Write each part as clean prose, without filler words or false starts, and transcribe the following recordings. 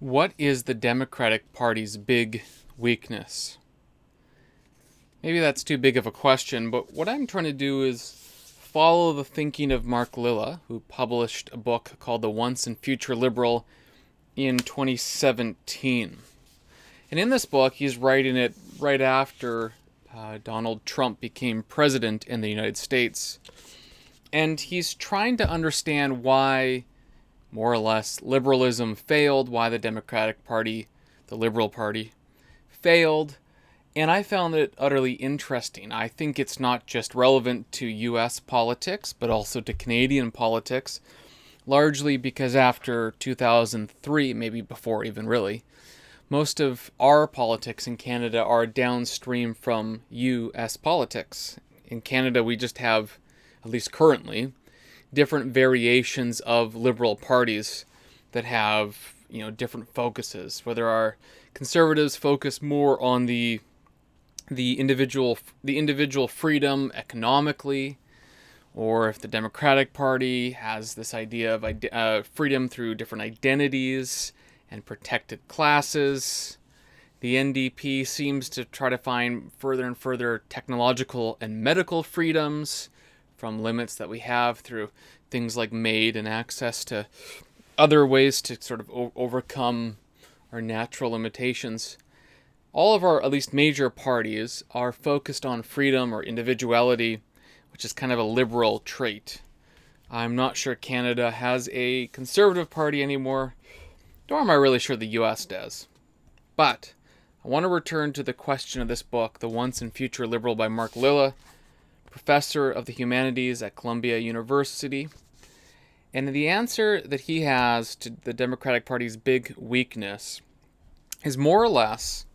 What is the Democratic Party's big weakness? Maybe that's too big of a question, but what I'm trying to do is follow the thinking of Mark Lilla, who published a book called The Once and Future Liberal in 2017. And in this book, he's writing it right after Donald Trump became president in the United States. And he's trying to understand why, more or less, liberalism failed, why the Democratic Party, the Liberal Party, failed. And I found it utterly interesting. I think it's not just relevant to US politics, but also to Canadian politics, largely because after 2003, maybe before even really, most of our politics in Canada are downstream from US politics. In Canada, we just have, at least currently, different variations of liberal parties that have, different focuses. Whether our conservatives focus more on the individual freedom economically, or if the Democratic Party has this idea of freedom through different identities and protected classes. The NDP seems to try to find further and further technological and medical freedoms from limits that we have through things like MAID and access to other ways to sort of overcome our natural limitations. All of our, at least major parties, are focused on freedom or individuality, which is kind of a liberal trait. I'm not sure Canada has a conservative party anymore, nor am I really sure the US does. But I want to return to the question of this book, The Once and Future Liberal by Mark Lilla, professor of the humanities at Columbia University. And the answer that he has to the Democratic Party's big weakness is more or less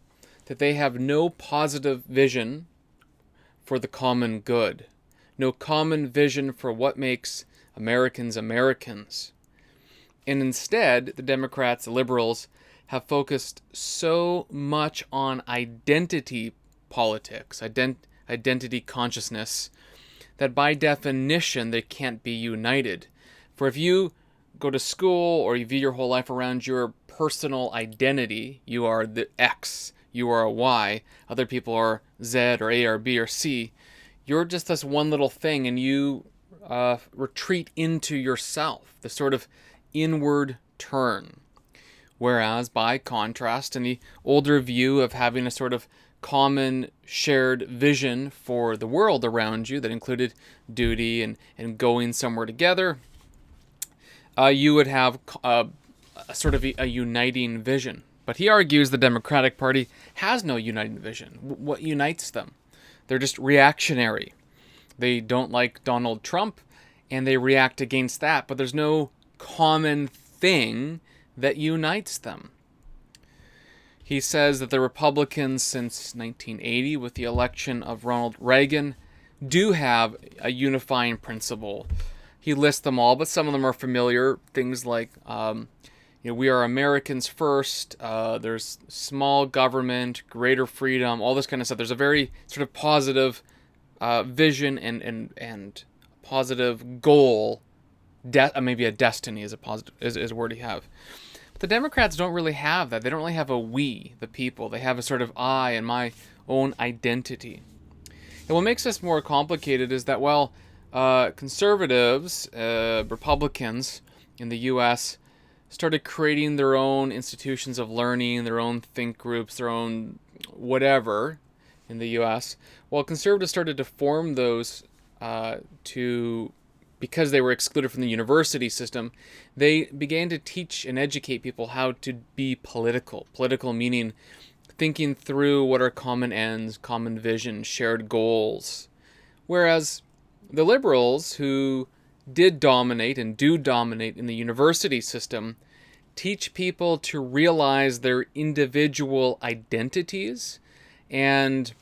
that they have no positive vision for the common good, no common vision for what makes Americans Americans. And instead, the Democrats, the liberals, have focused so much on identity politics, identity consciousness, that by definition they can't be united. For if you go to school or you view your whole life around your personal identity, you are the X, you are a Y, other people are Z or A or B or C, you're just this one little thing, and you retreat into yourself, the sort of inward turn. Whereas, by contrast, in the older view of having a sort of common shared vision for the world around you that included duty and going somewhere together, you would have a sort of a uniting vision. But he argues the Democratic Party has no uniting vision. What unites them? They're just reactionary. They don't like Donald Trump, and they react against that. But there's no common thing that unites them. He says that the Republicans since 1980, with the election of Ronald Reagan, do have a unifying principle. He lists them all, but some of them are familiar. Things like, we are Americans first, there's small government, greater freedom, all this kind of stuff. There's a very sort of positive vision and positive goal. Maybe a destiny is a word you have. But the Democrats don't really have that. They don't really have a we, the people. They have a sort of I and my own identity. And what makes this more complicated is that, conservatives, Republicans in the U.S., started creating their own institutions of learning, their own think groups, their own whatever in the U.S. While conservatives started to form those because they were excluded from the university system, they began to teach and educate people how to be political. Political meaning thinking through what are common ends, common vision, shared goals. Whereas the liberals, who did dominate and do dominate in the university system, teach people to realize their individual identities and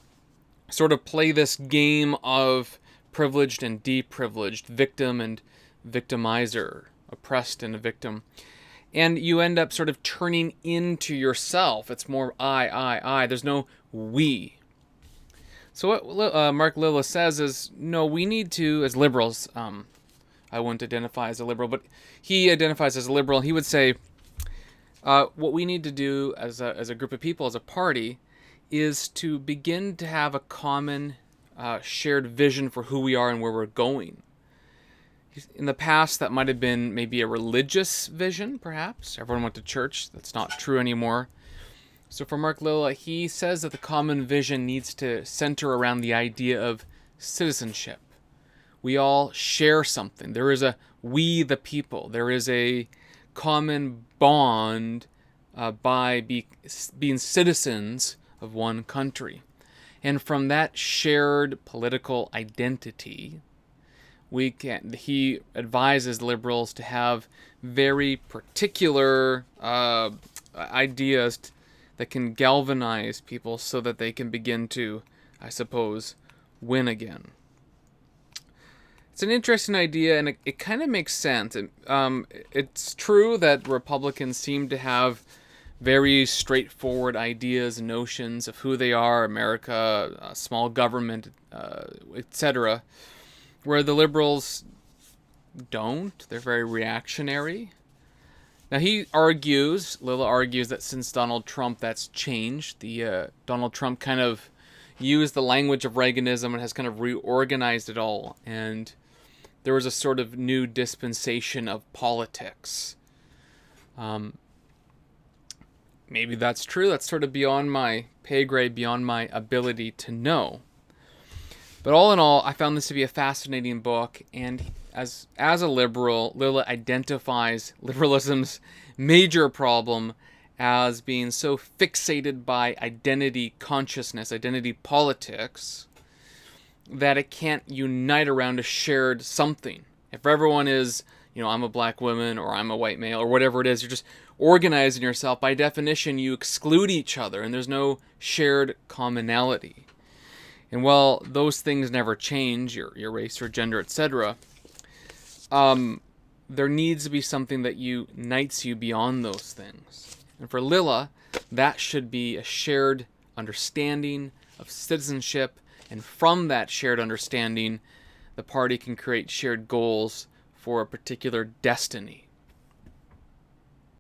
sort of play this game of privileged and deprivileged, victim and victimizer, oppressed and a victim. And you end up sort of turning into yourself. It's more I. There's no we. So what Mark Lilla says is, no, we need to, as liberals, I wouldn't identify as a liberal, but he identifies as a liberal. He would say, What we need to do as a group of people, as a party, is to begin to have a common shared vision for who we are and where we're going. In the past, that might have been maybe a religious vision, perhaps. Everyone went to church. That's not true anymore. So for Mark Lilla, he says that the common vision needs to center around the idea of citizenship. We all share something. There is a we the people. There is a common bond by being citizens of one country. And from that shared political identity, he advises liberals to have very particular ideas that can galvanize people so that they can begin to, I suppose, win again. It's an interesting idea, and it kind of makes sense. It's true that Republicans seem to have very straightforward ideas and notions of who they are, America, small government, etc., where the liberals don't. They're very reactionary. Now Lilla argues that since Donald Trump, that's changed. Donald Trump kind of used the language of Reaganism and has kind of reorganized it all. And there was a sort of new dispensation of politics. Maybe that's true. That's sort of beyond my pay grade, beyond my ability to know. But all in all, I found this to be a fascinating book, and as a liberal, Lilla identifies liberalism's major problem as being so fixated by identity consciousness, identity politics, that it can't unite around a shared something. If everyone is, I'm a black woman, or I'm a white male, or whatever it is, you're just organizing yourself. By definition, you exclude each other, and there's no shared commonality. And while those things never change, your race, your gender, etc., there needs to be something that unites you beyond those things. And for Lilla, that should be a shared understanding of citizenship, and from that shared understanding, the party can create shared goals for a particular destiny.